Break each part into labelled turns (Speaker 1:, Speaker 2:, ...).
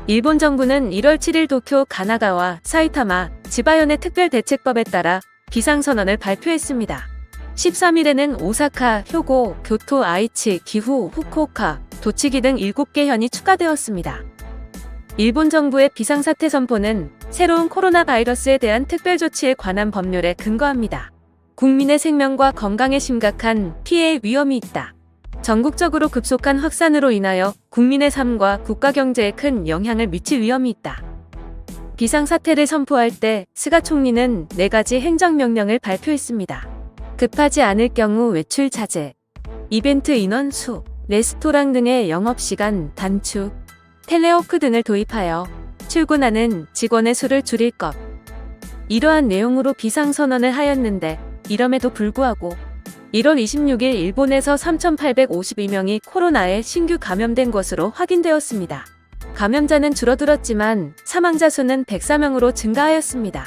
Speaker 1: 일본 정부는 1월 7일 도쿄, 가나가와 사이타마, 지바현의 특별대책법에 따라 비상선언을 발표했습니다. 13일에는 오사카, 효고, 교토, 아이치, 기후, 후쿠오카, 도치기 등 7개 현이 추가되었습니다. 일본 정부의 비상사태 선포는 새로운 코로나 바이러스에 대한 특별조치에 관한 법률에 근거합니다. 국민의 생명과 건강에 심각한 피해 위험이 있다. 전국적으로 급속한 확산으로 인하여 국민의 삶과 국가 경제에 큰 영향을 미칠 위험이 있다. 비상사태를 선포할 때 스가 총리는 4가지 행정명령을 발표했습니다. 급하지 않을 경우 외출 자제, 이벤트 인원 수, 레스토랑 등의 영업시간 단축, 텔레워크 등을 도입하여 출근하는 직원의 수를 줄일 것. 이러한 내용으로 비상선언을 하였는데 이럼에도 불구하고 1월 26일 일본에서 3,852명이 코로나에 신규 감염된 것으로 확인되었습니다. 감염자는 줄어들었지만 사망자 수는 104명으로 증가하였습니다.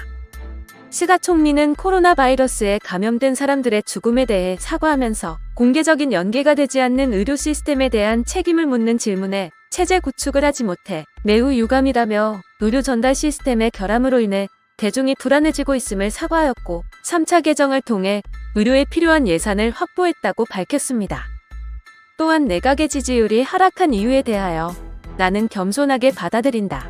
Speaker 1: 스가 총리는 코로나 바이러스에 감염된 사람들의 죽음에 대해 사과하면서 공개적인 연계가 되지 않는 의료 시스템에 대한 책임을 묻는 질문에 체제 구축을 하지 못해 매우 유감이라며 의료 전달 시스템의 결함으로 인해 대중이 불안해지고 있음을 사과하였고 3차 개정을 통해 의료에 필요한 예산을 확보했다고 밝혔습니다. 또한 내각의 지지율이 하락한 이유에 대하여 나는 겸손하게 받아들인다.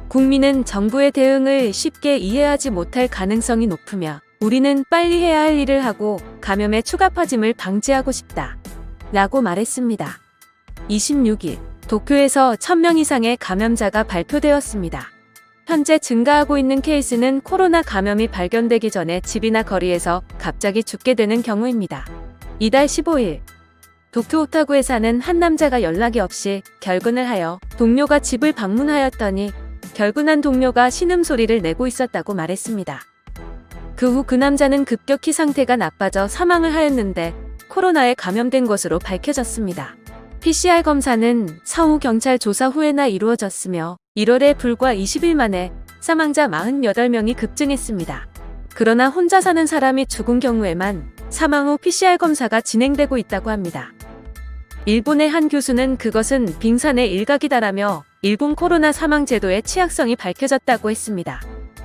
Speaker 1: 국민은 정부의 대응을 쉽게 이해하지 못할 가능성이 높으며 우리는 빨리 해야 할 일을 하고 감염의 추가 퍼짐을 방지하고 싶다. 라고 말했습니다. 26일 도쿄에서 1000명 이상의 감염자가 발표되었습니다. 현재 증가하고 있는 케이스는 코로나 감염이 발견되기 전에 집이나 거리에서 갑자기 죽게 되는 경우입니다. 이달 15일 도쿄 오타구에 사는 한 남자가 연락이 없이 결근을 하여 동료가 집을 방문하였더니 결근한 동료가 신음소리를 내고 있었다고 말했습니다. 그 후 그 남자는 급격히 상태가 나빠져 사망을 하였는데 코로나에 감염된 것으로 밝혀졌습니다. PCR 검사는 서울 경찰 조사 후에나 이루어졌으며 1월에 불과 20일 만에 사망자 48명이 급증했습니다. 그러나 혼자 사는 사람이 죽은 경우에만 사망 후 PCR 검사가 진행되고 있다고 합니다. 일본의 한 교수는 그것은 빙산의 일각이다라며 일본 코로나 사망 제도의 취약성이 밝혀졌다고 했습니다.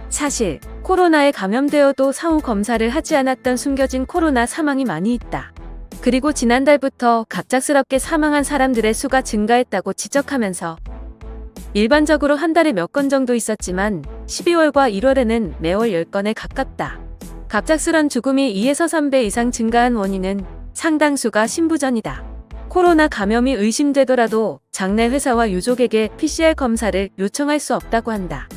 Speaker 1: 사실 코로나에 감염되어도 사후 검사를 하지 않았던 숨겨진 코로나 사망이 많이 있다. 그리고 지난달부터 갑작스럽게 사망한 사람들의 수가 증가했다고 지적하면서 일반적으로 한 달에 몇 건 정도 있었지만 12월과 1월에는 매월 10건에 가깝다. 갑작스런 죽음이 2에서 3배 이상 증가한 원인은 상당수가 신부전이다. 코로나 감염이 의심되더라도 장내 회사와 유족에게 PCR 검사를 요청할 수 없다고 한다.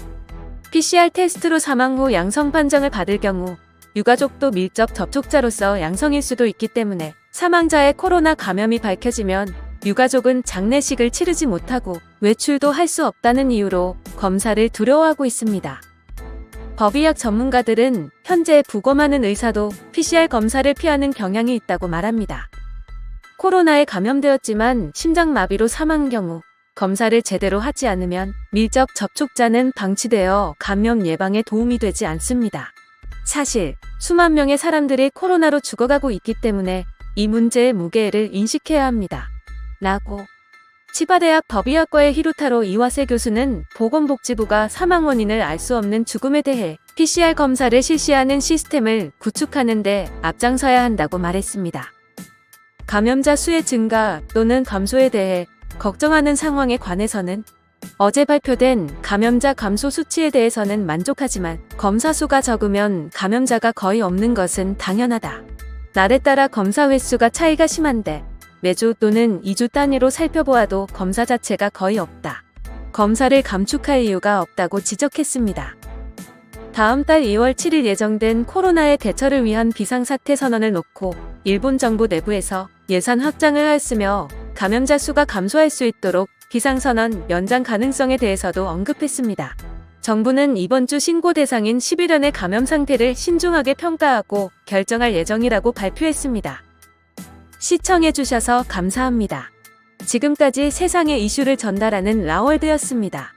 Speaker 1: PCR 테스트로 사망 후 양성 판정을 받을 경우 유가족도 밀접 접촉자로서 양성일 수도 있기 때문에 사망자의 코로나 감염이 밝혀지면 유가족은 장례식을 치르지 못하고 외출도 할 수 없다는 이유로 검사를 두려워하고 있습니다. 법의학 전문가들은 현재 부검하는 의사도 PCR 검사를 피하는 경향이 있다고 말합니다. 코로나에 감염되었지만 심장마비로 사망한 경우 검사를 제대로 하지 않으면 밀접 접촉자는 방치되어 감염 예방에 도움이 되지 않습니다. 사실 수만 명의 사람들이 코로나로 죽어가고 있기 때문에 이 문제의 무게를 인식해야 합니다. 라고 치바대학 법의학과의 히로타로 이와세 교수는 보건복지부가 사망 원인을 알 수 없는 죽음에 대해 PCR 검사를 실시하는 시스템을 구축하는 데 앞장서야 한다고 말했습니다. 감염자 수의 증가 또는 감소에 대해 걱정하는 상황에 관해서는 어제 발표된 감염자 감소 수치에 대해서는 만족하지만 검사 수가 적으면 감염자가 거의 없는 것은 당연하다. 날에 따라 검사 횟수가 차이가 심한데 매주 또는 2주 단위로 살펴보아도 검사 자체가 거의 없다. 검사를 감축할 이유가 없다고 지적했습니다. 다음 달 2월 7일 예정된 코로나의 대처를 위한 비상사태 선언을 놓고 일본 정부 내부에서 예산 확장을 하였으며 감염자 수가 감소할 수 있도록 비상선언 연장 가능성에 대해서도 언급했습니다. 정부는 이번 주 신고 대상인 11년의 감염 상태를 신중하게 평가하고 결정할 예정이라고 발표했습니다. 시청해주셔서 감사합니다. 지금까지 세상의 이슈를 전달하는 라월드였습니다.